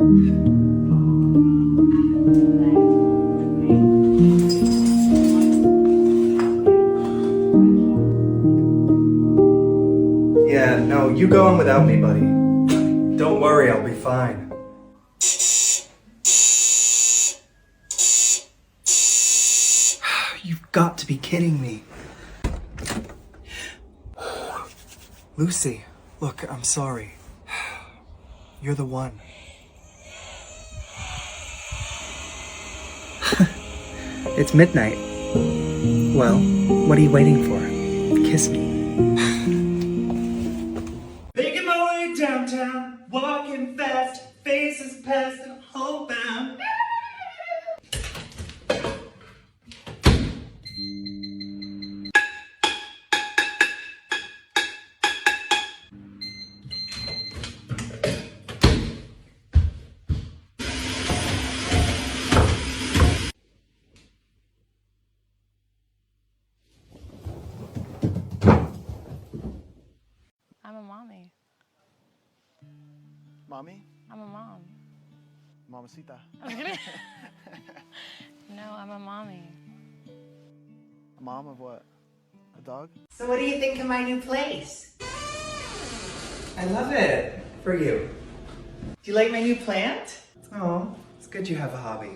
Yeah, no, you go on without me, buddy. Don't worry, I'll be fine. You've got to be kidding me. Lucy, look, I'm sorry. You're the one. It's midnight. Well, what are you waiting for? Kiss me. Making my way downtown, walking fast, faces past and homebound. I'm a mommy. Mommy? I'm a mom. Mamacita. I'm kidding. No, I'm a mommy. A mom of what? A dog? So what do you think of my new place? I love it. For you. Do you like my new plant? Oh, it's good you have a hobby.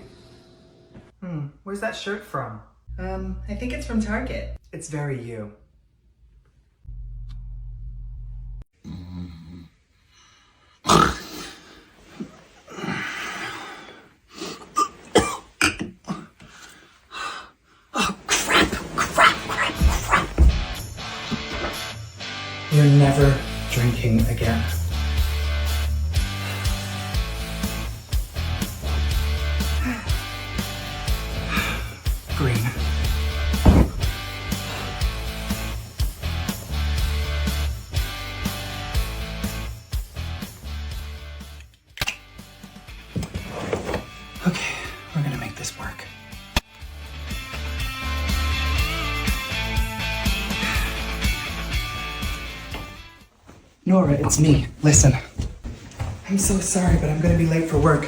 Where's that shirt from? I think it's from Target. It's very you. You're never drinking again. Green. Okay, we're gonna make this work. Nora, it's me. Listen. I'm so sorry, but I'm gonna be late for work.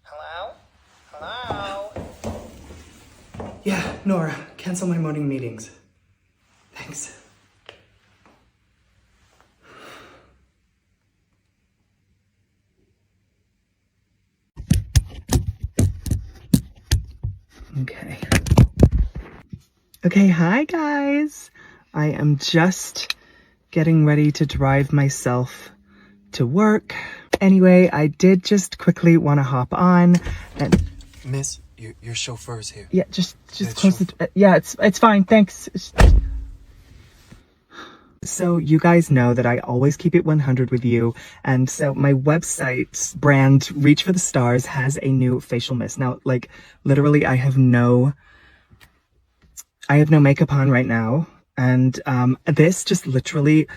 Hello? Hello? Yeah, Nora, cancel my morning meetings. Thanks. Okay. Okay, hi guys. I am just getting ready to drive myself to work. Anyway, I did just quickly want to hop on and Miss, your chauffeur's here. yeah, just Yeah, close sure. the yeah, it's fine, thanks. So you guys know that I always keep it 100 with you, and so my website's brand Reach for the Stars has a new facial mist. Now, like, literally I have no makeup on right now, and this just literally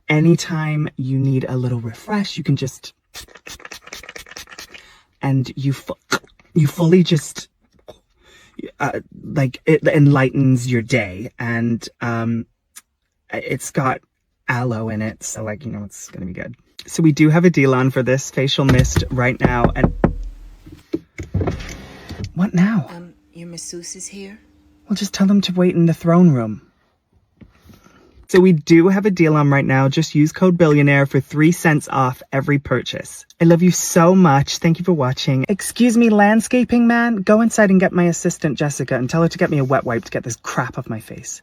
anytime you need a little refresh, you can just and you fully just like it enlightens your day, and it's got aloe in it, so like, you know, it's gonna be good. So we do have a deal on for this facial mist right now, and what now? Your masseuse is here? Well, just tell them to wait in the throne room. So we do have a deal on right now. Just use code billionaire for 3 cents off every purchase. I love you so much. Thank you for watching. Excuse me, landscaping man. Go inside and get my assistant Jessica and tell her to get me a wet wipe to get this crap off my face.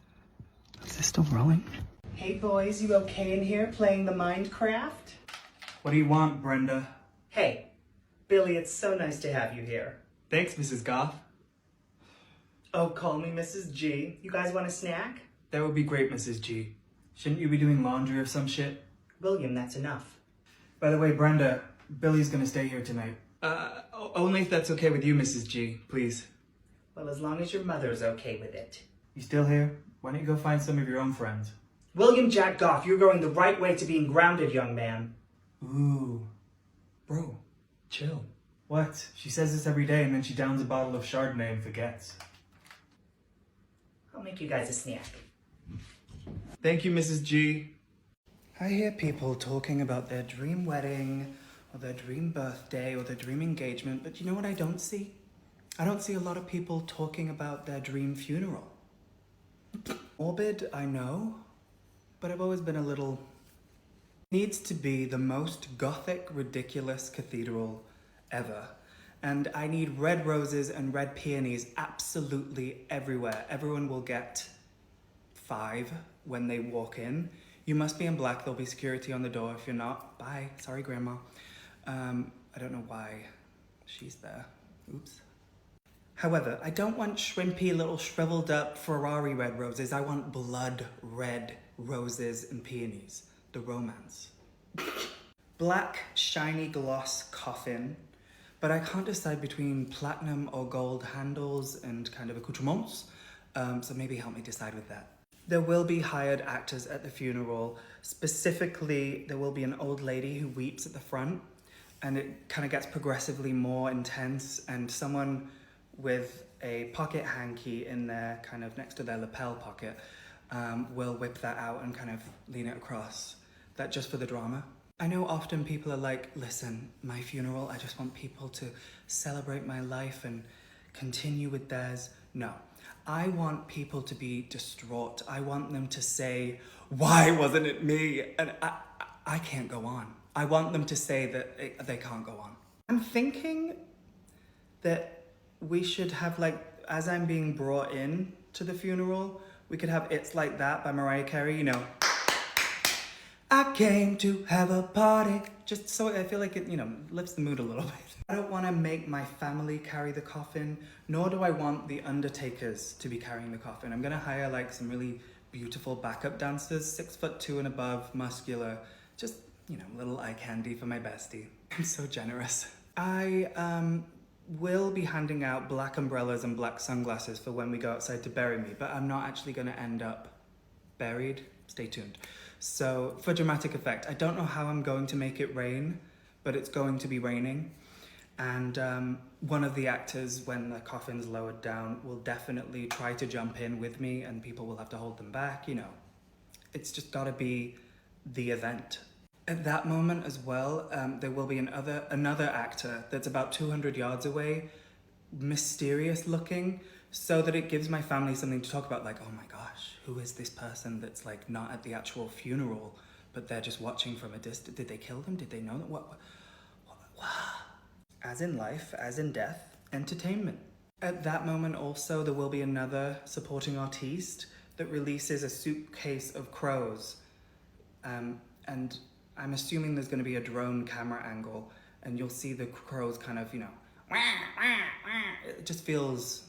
Is this still rolling? Hey boys, you okay in here playing the Minecraft? What do you want, Brenda? Hey, Billy, it's so nice to have you here. Thanks, Mrs. Goff. Oh, call me Mrs. G. You guys want a snack? That would be great, Mrs. G. Shouldn't you be doing laundry or some shit? William, that's enough. By the way, Brenda, Billy's gonna stay here tonight. Only if that's okay with you, Mrs. G, please. Well, as long as your mother's okay with it. You still here? Why don't you go find some of your own friends? William jacked off. You're going the right way to being grounded, young man. Ooh. Bro, chill. What? She says this every day and then she downs a bottle of Chardonnay and forgets. I'll make you guys a snack. Thank you, Mrs. G. I hear people talking about their dream wedding, or their dream birthday, or their dream engagement, but you know what I don't see? I don't see a lot of people talking about their dream funeral. Morbid, I know, but I've always been a little... Needs to be the most gothic, ridiculous cathedral ever. And I need red roses and red peonies absolutely everywhere. Everyone will get 5 when they walk in. You must be in black, there'll be security on the door. If you're not, bye, sorry grandma. I don't know why she's there, oops. However, I don't want shrimpy little shriveled up Ferrari red roses. I want blood red roses and peonies, the romance. Black, shiny gloss coffin, but I can't decide between platinum or gold handles and kind of accoutrements, so maybe help me decide with that. There will be hired actors at the funeral. Specifically, there will be an old lady who weeps at the front, and it kind of gets progressively more intense, and someone with a pocket hanky in there, kind of next to their lapel pocket, will whip that out and kind of lean it across. That just for the drama. I know often people are like, listen, my funeral, I just want people to celebrate my life and continue with theirs. No, I want people to be distraught. I want them to say, why wasn't it me? And I can't go on. I want them to say that they can't go on. I'm thinking that we should have, like, as I'm being brought in to the funeral, we could have It's Like That by Mariah Carey, you know. I came to have a party, just so I feel like it, you know, lifts the mood a little bit. I don't want to make my family carry the coffin, nor do I want the undertakers to be carrying the coffin. I'm gonna hire like some really beautiful backup dancers, 6'2" and above, muscular, just, you know, little eye candy for my bestie. I'm so generous. I will be handing out black umbrellas and black sunglasses for when we go outside to bury me, but I'm not actually gonna end up buried. Stay tuned. So for dramatic effect, I don't know how I'm going to make it rain, but it's going to be raining. And one of the actors, when the coffin's lowered down, will definitely try to jump in with me and people will have to hold them back, you know. It's just gotta be the event. At that moment as well, there will be another actor that's about 200 yards away, mysterious looking, so that it gives my family something to talk about, like, oh my gosh, who is this person that's like not at the actual funeral, but they're just watching from a distance? Did they kill them? Did they know that? What? As in life, as in death, entertainment. At that moment also, there will be another supporting artiste that releases a suitcase of crows. And I'm assuming there's gonna be a drone camera angle and you'll see the crows kind of, you know, it just feels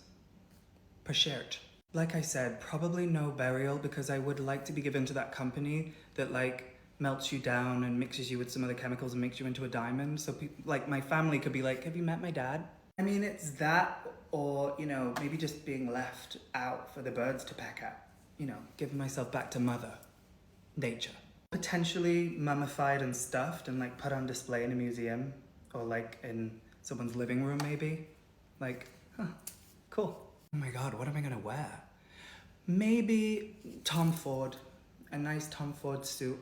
pressured. Like I said, probably no burial because I would like to be given to that company that like melts you down and mixes you with some other chemicals and makes you into a diamond. So like my family could be like, have you met my dad? I mean, it's that, or, you know, maybe just being left out for the birds to peck at. You know, giving myself back to mother nature. Potentially mummified and stuffed and like put on display in a museum or like in someone's living room maybe. Like, huh, cool. Oh my God, what am I gonna wear? Maybe Tom Ford, a nice Tom Ford suit.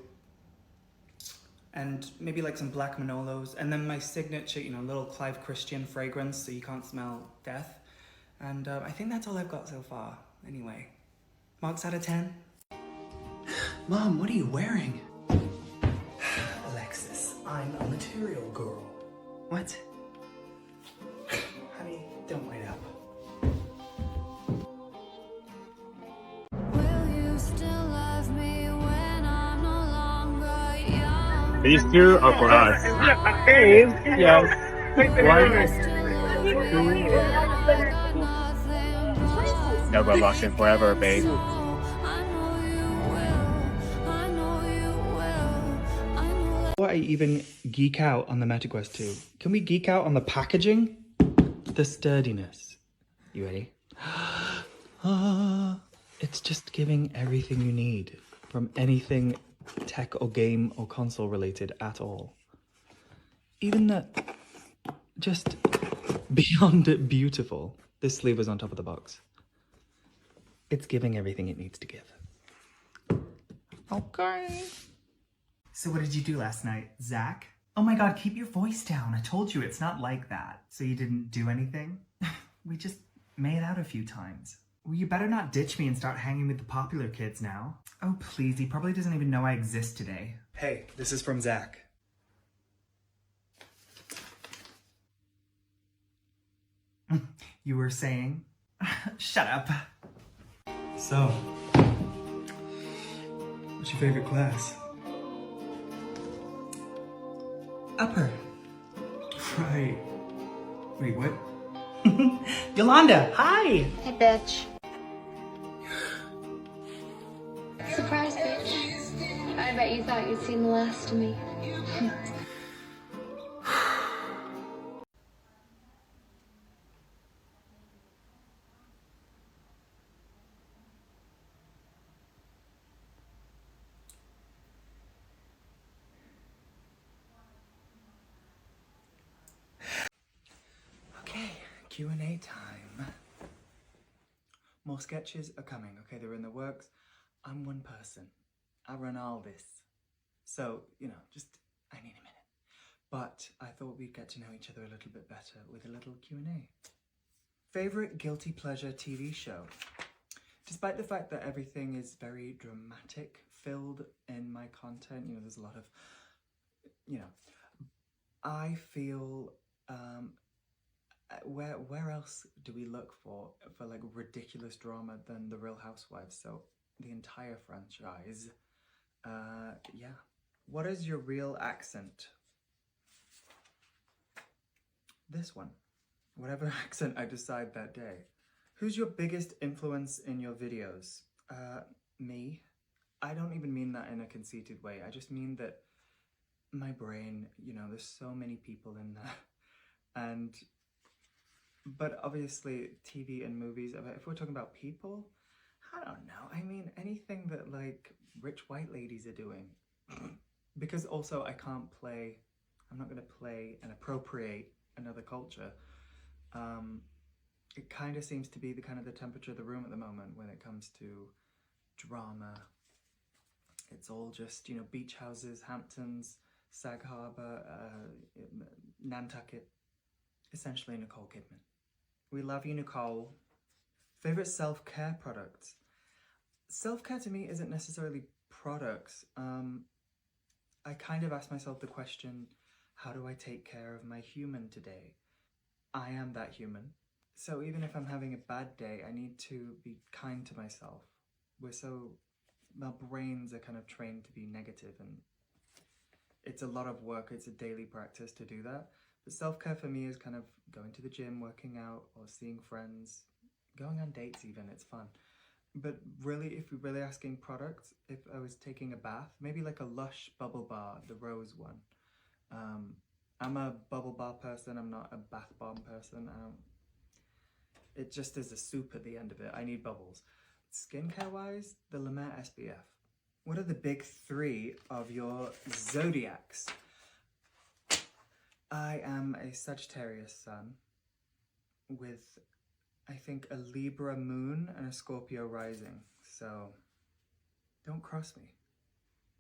And maybe like some black Manolos. And then my signature, you know, little Clive Christian fragrance so you can't smell death. And I think that's all I've got so far. Anyway, marks out of 10. Mom, what are you wearing? Alexis, I'm a material girl. What? Honey, don't wait up. These two are for us. Yes. No, but lost in forever, babe. Before I even geek out on the MetaQuest 2, can we geek out on the packaging? The sturdiness. You ready? It's just giving everything you need from anything tech or game or console related at all. Even the just beyond beautiful. This sleeve was on top of the box. It's giving everything it needs to give. Okay. So what did you do last night, Zach? Oh my god, keep your voice down. I told you it's not like that. So you didn't do anything? We just made out a few times. Well, you better not ditch me and start hanging with the popular kids now. Oh please, he probably doesn't even know I exist today. Hey, this is from Zach. You were saying? Shut up. So, what's your favorite class? Upper. Right. Wait, what? Yolanda, hi! Hey, bitch. Surprise, bitch. I bet you thought you'd seen the last of me. Okay, Q&A time. More sketches are coming, okay? They're in the works. I'm one person. I run all this. So, you know, I need a minute. But I thought we'd get to know each other a little bit better with a little Q&A. Favorite guilty pleasure TV show? Despite the fact that everything is very dramatic filled in my content, you know, there's a lot of, you know, I feel, where else do we look for like ridiculous drama than The Real Housewives? So the entire franchise. Yeah. What is your real accent? This one. Whatever accent I decide that day. Who's your biggest influence in your videos? Me. I don't even mean that in a conceited way. I just mean that my brain, you know, there's so many people in there. But obviously TV and movies, if we're talking about people, I don't know. I mean, anything that like rich white ladies are doing. Because also I'm not gonna play and appropriate another culture. It kind of seems to be the temperature of the room at the moment when it comes to drama. It's all just, you know, beach houses, Hamptons, Sag Harbor, Nantucket. Essentially Nicole Kidman. We love you, Nicole. Favorite self-care products? Self-care to me isn't necessarily products. I kind of ask myself the question, how do I take care of my human today? I am that human. So even if I'm having a bad day, I need to be kind to myself. Our brains are kind of trained to be negative, and it's a lot of work. It's a daily practice to do that. But self-care for me is kind of going to the gym, working out, or seeing friends, going on dates even, it's fun. But really, if you're really asking products, if I was taking a bath, maybe like a Lush bubble bar, the rose one. I'm a bubble bar person, I'm not a bath bomb person. It just is a soup at the end of it. I need bubbles. Skincare-wise, the La Mer SPF. What are the big three of your zodiacs? I am a Sagittarius sun with, I think, a Libra moon and a Scorpio rising. So don't cross me.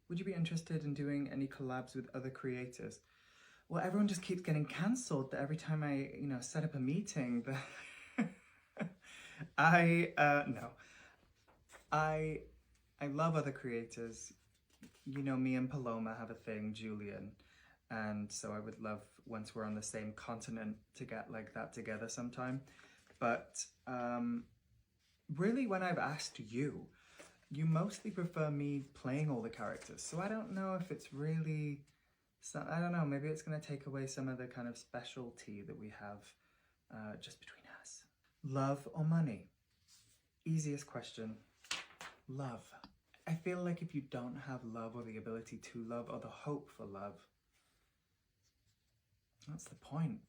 Would you be interested in doing any collabs with other creators? Well, everyone just keeps getting cancelled every time I, you know, set up a meeting. No. I love other creators. You know, me and Paloma have a thing, Julian. And so I would love, once we're on the same continent, to get like that together sometime. But really, when I've asked you, you mostly prefer me playing all the characters. So I don't know if it's really, I don't know, maybe it's going to take away some of the kind of specialty that we have just between us. Love or money? Easiest question. Love. I feel like if you don't have love or the ability to love or the hope for love, that's the point.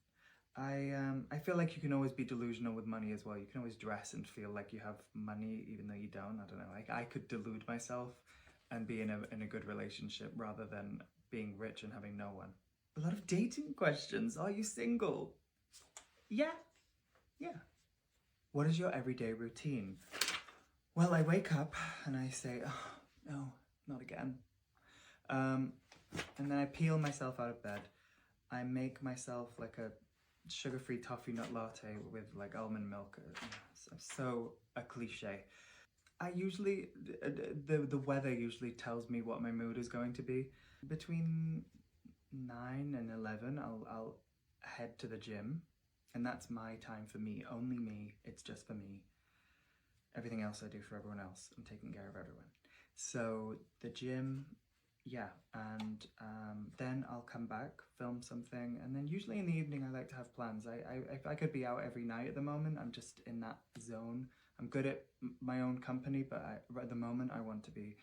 I feel like you can always be delusional with money as well. You can always dress and feel like you have money even though you don't. I don't know. Like I could delude myself and be in a good relationship rather than being rich and having no one. A lot of dating questions. Are you single? Yeah. What is your everyday routine? Well, I wake up and I say, oh, no, not again. And then I peel myself out of bed. I make myself like a sugar-free toffee nut latte with like almond milk. So a cliche. I usually, the weather usually tells me what my mood is going to be. Between 9 and 11, I'll head to the gym. And that's my time for me, only me, it's just for me. Everything else I do for everyone else. I'm taking care of everyone. So the gym, yeah, and then I'll come back, film something, and then usually in the evening I like to have plans. I could be out every night at the moment. I'm just in that zone. I'm good at my own company, but at the moment I want to be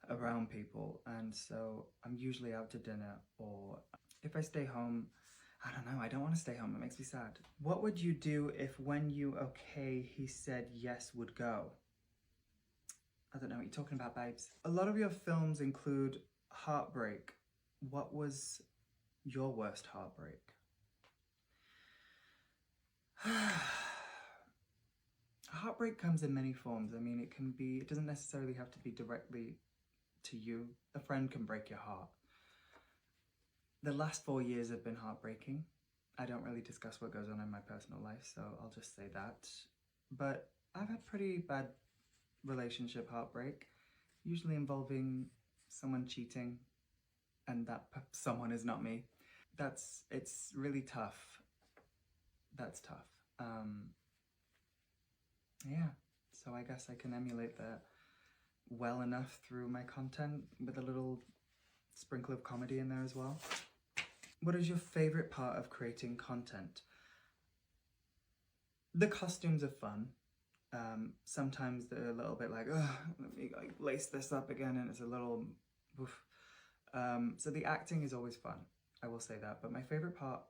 around people, and so I'm usually out to dinner, or if I stay home, I don't know, I don't want to stay home, it makes me sad. What would you do if when you okay, he said yes would go? I don't know what you're talking about, babes. A lot of your films include heartbreak. What was your worst heartbreak? Heartbreak comes in many forms. I mean, it doesn't necessarily have to be directly to you. A friend can break your heart. The last 4 years have been heartbreaking. I don't really discuss what goes on in my personal life, so I'll just say that. But I've had pretty bad relationship heartbreak, usually involving someone cheating, and that someone is not me. It's really tough. That's tough. Yeah, so I guess I can emulate that well enough through my content with a little sprinkle of comedy in there as well. What is your favorite part of creating content? The costumes are fun. Sometimes they're a little bit like, oh, let me like lace this up again, and it's a little oof. So the acting is always fun, I will say that. But my favorite part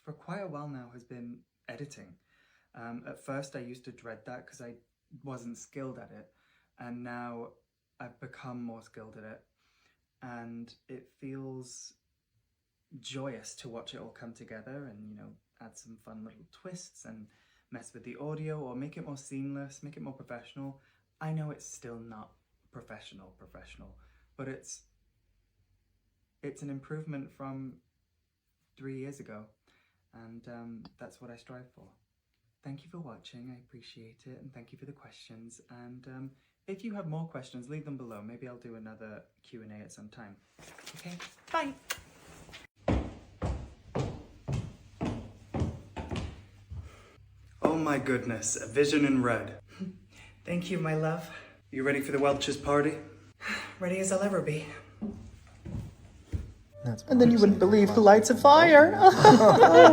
for quite a while now has been editing. At first I used to dread that because I wasn't skilled at it, and now I've become more skilled at it, and it feels joyous to watch it all come together and, you know, add some fun little twists and mess with the audio or make it more seamless, make it more professional. I know it's still not professional, but it's an improvement from 3 years ago, and that's what I strive for. Thank you for watching, I appreciate it, and thank you for the questions, and if you have more questions, leave them below. Maybe I'll do another Q&A at some time. Okay, bye! Oh my goodness, a vision in red. Thank you, my love. You ready for the Welch's party? Ready as I'll ever be. And then you wouldn't believe the lights of fire. Oh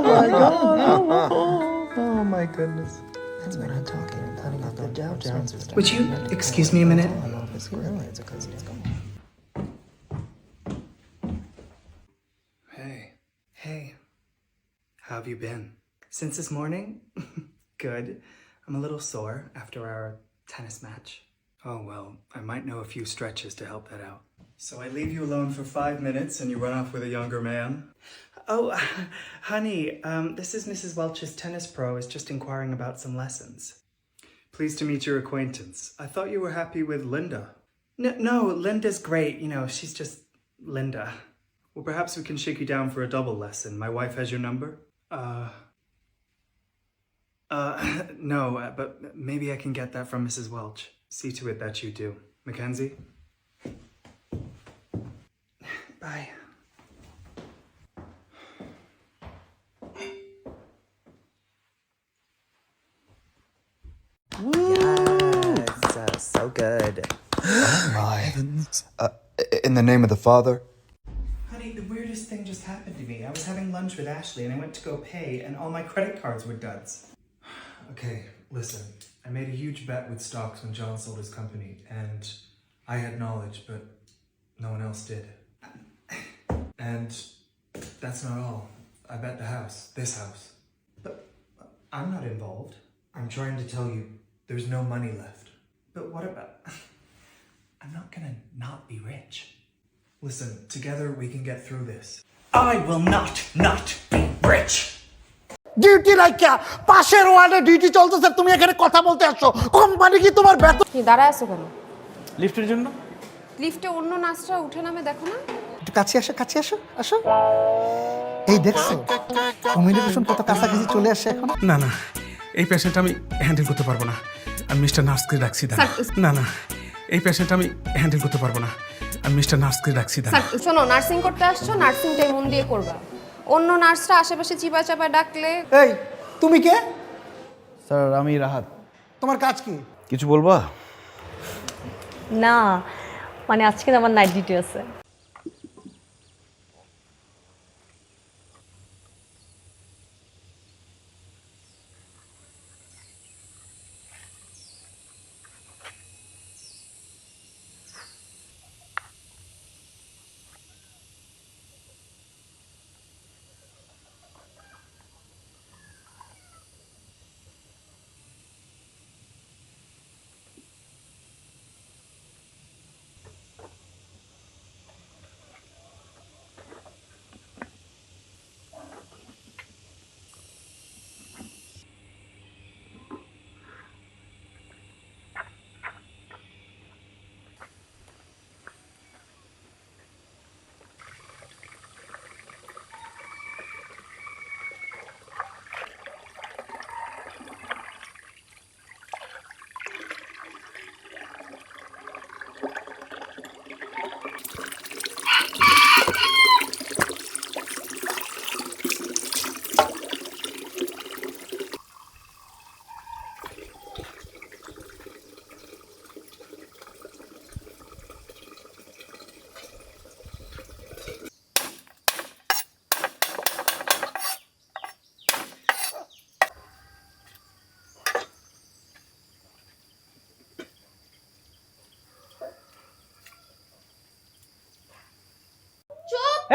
my god. Oh my goodness. That's when I'm talking. Would you excuse me a minute? Hey. How have you been? Since this morning? Good. I'm a little sore after our tennis match. Oh well, I might know a few stretches to help that out. So I leave you alone for 5 minutes and you run off with a younger man? Oh, honey, this is Mrs. Welch's tennis pro, is just inquiring about some lessons. Pleased to meet your acquaintance. I thought you were happy with Linda. No, Linda's great, you know, she's just Linda. Well, perhaps we can shake you down for a double lesson. My wife has your number? No, but maybe I can get that from Mrs. Welch. See to it that you do. Mackenzie? Bye. Yes, so good. Oh my heavens. In the name of the Father? Honey, the weirdest thing just happened to me. I was having lunch with Ashley and I went to go pay and all my credit cards were duds. Okay, listen. I made a huge bet with stocks when John sold his company, and I had knowledge, but no one else did. And that's not all. I bet the house, this house. But I'm not involved. I'm trying to tell you, there's no money left. But what about... I'm not gonna not be rich. Listen, together we can get through this. I will not be rich! Duty রাখিয়া পাশের ওয়ার্ডে duty চলতেছে, তুমি এখানে কথা বলতে আসছো? Company কি তোমার বেতন? কি দাঁড়ায় আছো কেন? লিফটের জন্য। লিফটে অন্য নার্সরা উঠে নামে, দেখো না? একটু কাছে আসো, কাছে আসো, আসো। এই দেখছো কমিউনিকেশন কত কাছাকাছি চলে আসে এখন। না না, এই পেশেন্ট আমি হ্যান্ডেল করতে পারবো না। আমি মিস্টার নার্সকে ডাকছি। না না, এই পেশেন্ট আমি হ্যান্ডেল করতে পারবো না। আমি মিস্টার নার্সকে ডাকছি। শোনো, নার্সিং করতে আসছো, নার্সিংটাই মন দিয়ে করবা। অন্য নার্সরা আশেপাশে চিপা চাপায় ডাকলে। এই তুমি কে? স্যার আমি রাহাত। তোমার কাজ কি? কিছু বলবা? না মানে আজকে আমার নাইট ডিউটি আছে।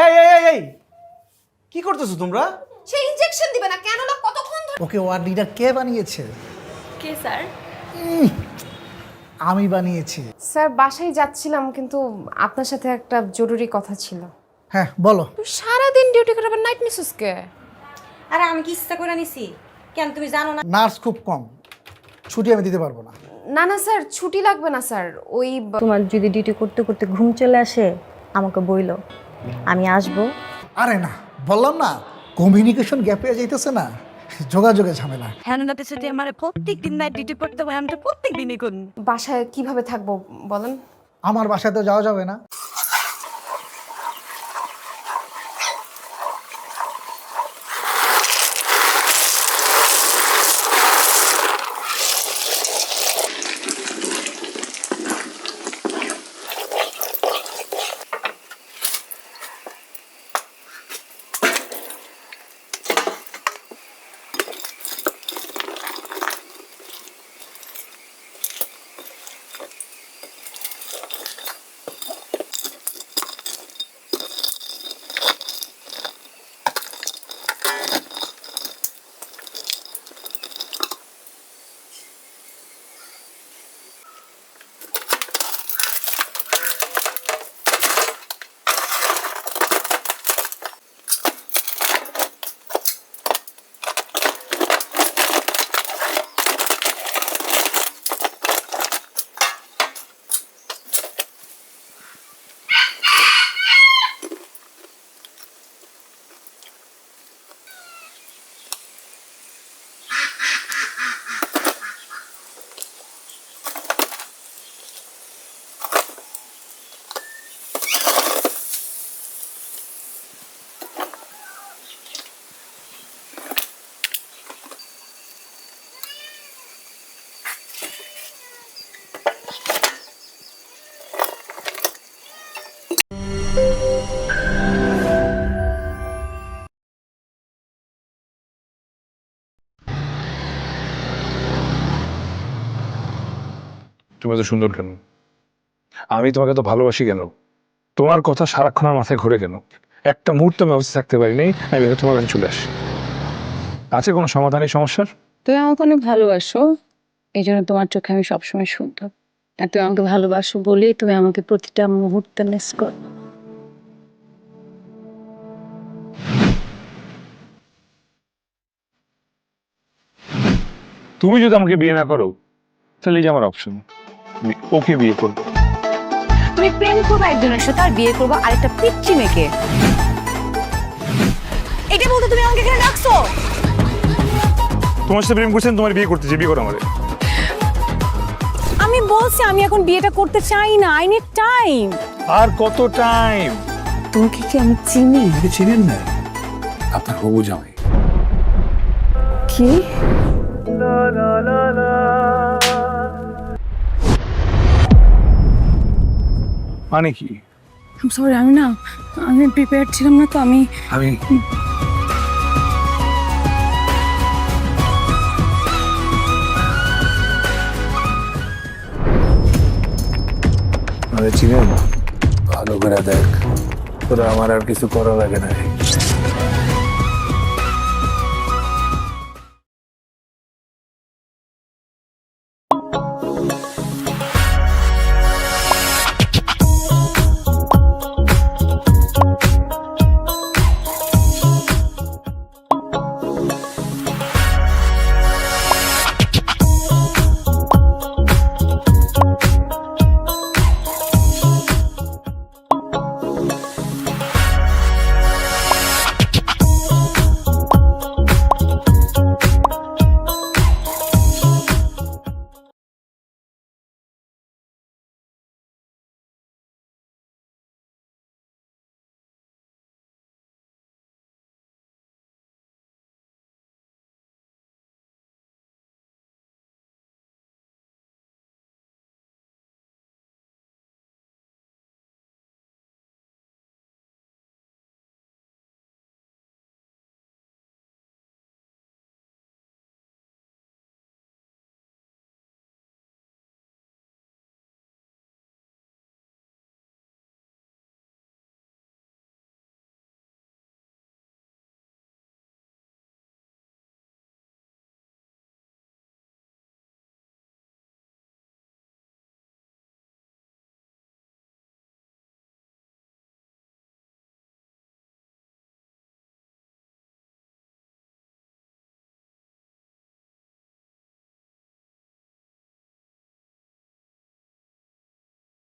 এই এই এই এই কি করতেছো তোমরা? সে ইনজেকশন দিবে না কেন? না কতক্ষণ ধরে? ওকে ওয়ার্ড লিডার কে বানিয়েছে? কে স্যার? আমি বানিয়েছি। স্যার বাসায় যাচ্ছিলাম, কিন্তু আপনার সাথে একটা জরুরি কথা ছিল। হ্যাঁ বলো। তুই সারাদিন ডিউটি করে আবার নাইট মিসেস কে? আরে আমি কি ইচ্ছা করে নিছি? কেন তুমি জানো না? নার্স খুব কম, ছুটি আমি দিতে পারবো না। না না স্যার, ছুটি লাগবে না স্যার। ওই তোমার যদি ডিউটি করতে করতে ঘুম চলে আসে আমাকে বইলো, আমি আসবো। আরে না, বললাম না কমিউনিকেশন গ্যাপ হয়ে যাইতেছে না, যোগাযোগে ঝামেলা। হ্যাঁ নাতে সেটি আমার প্রত্যেক দিন নাইট ডিউটি করতে হয়, আমি তো প্রত্যেক দিনই করি। বাসায় কিভাবে থাকবো বলেন? আমার বাসায় তো যাওয়া যাবে না। তুমি এত সুন্দর কেন? আমি তোমাকে তো ভালোবাসি কেন? তোমার কথা সারাক্ষণ আমার মাথায় ঘুরে কেন? একটা মুহূর্ত আমি অবস্থা থাকতে পারি নাই, আমি ভেবে তোমার কাছে চলে আসি। আছে কোনো সমাধান এই সমস্যার? তুমি আমাকে অনেক ভালোবাসো, এই জন্য তোমার চোখে আমি সবসময় সুন্দর। আর তুমি আমাকে ভালোবাসো বলেই তুমি আমাকে প্রতিটা মুহূর্তে মিস করো। তুমি যদি আমাকে বিয়ে না করো তাহলে এই যে আমার অপশন, আমি ওকে বিয়ে করবো। তুমি প্রেম করবো একজনের সাথে আর বিয়ে করবো আরেকটা পিচ্চি মেয়েকে, এটা বলতে তুমি আমাকে এখানে রাখছো? তোমার সাথে প্রেম করছেন, তোমার বিয়ে করতেছি, বিয়ে করো আমারে। আমি বলছি আমি এখন বিয়েটা করতে চাই না, আই নিড টাইম। আর কত টাইম? তোমাকে কি আমি চিনি? আমাকে চিনেন না? আপনার হবু জামাই। কি? মানে কি? সরি, আমি প্রিপেয়ার ছিলাম না তো। আমি চিনেন? ভালো করে দেখ, তোরা আমার আর কিছু করা লাগে না।